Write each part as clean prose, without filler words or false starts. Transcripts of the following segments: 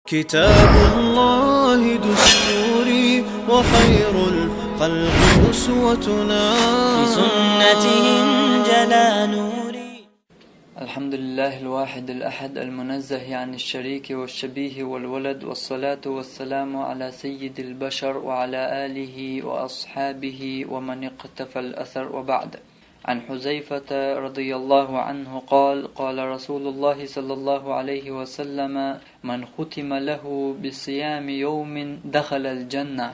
كتاب الله دستوري وخير الخلق أسوتنا في سنته جلا نوري. الحمد لله الواحد الأحد المنزه عن الشريك والشبيه والولد، والصلاة والسلام على سيد البشر وعلى آله وأصحابه ومن اقتفى الأثر، وبعد. عن حذيفة رضي الله عنه قال: قال رسول الله صلى الله عليه وسلم: من ختم له بصيام يوم دخل الجنة.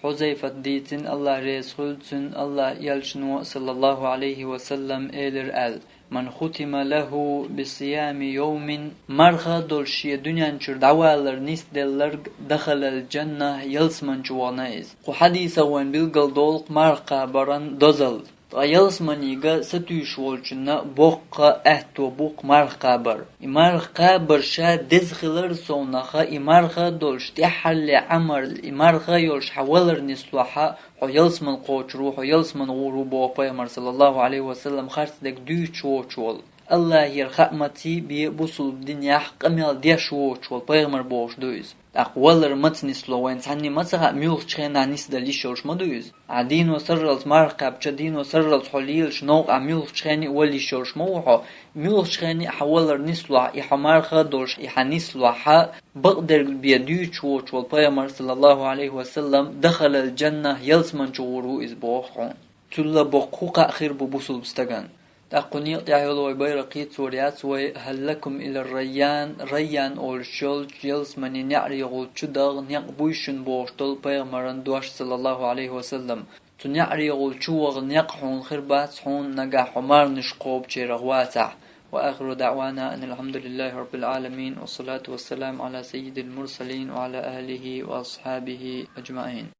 حذيفة ديتن الله رسولتن الله يلشنو صلى الله عليه وسلم إلر آل: من ختم له بصيام يوم مرخى دولشي دنيا نشر دعوالر نيس دلر دخل الجنة يلسمن جوانايز. حديثا وان بلغل دولق مرخى بران دوزل يلسمنيغا ستوش والجنة بوق اهتو بوق مرخى بر مرخى برشا دزخلر سونخا مرخى دولش تحل عمر مرخى يولش حولر نسلوحا يلسمن قوچرو يلسمن غورو بوقا صلى الله عليه وسلم خرس دك دو چوچول الله يرحمتي بي بوصل الدنيا قمل دي شوچول پیغمبر بوش دويز اقوالر متنس لوين ثاني مسخ ميوخ چخنا نيس دليشوش مدويز عدين وسرلت مرقب چدين وسرلت حليل شنوق ميوخ چخني ولي شوش موحو ميوخ چخني حولر نسلوح يحمرخ دولش يحنسلوح بقدر بيدو چوچول پیغمبر صلى الله عليه وسلم دخل الجنة يلسمن چورو از بوخون تلا بوقوق اخير بوصل بستغان تقنيق تعالوا وبيرقيت سوريات وهل لكم إلى الريان ريان أول شول جلس من نعري يقول شدغ نيق بويشن بوشتل بيغمران دوش صلى الله عليه وسلم تنعري يقول شوغ نيق حون خربات حون نقا حمار نشقوب جيرغواتع. وآخر دعوانا أن الحمد لله رب العالمين، والصلاة والسلام على سيد المرسلين وعلى آله وأصحابه أجمعين.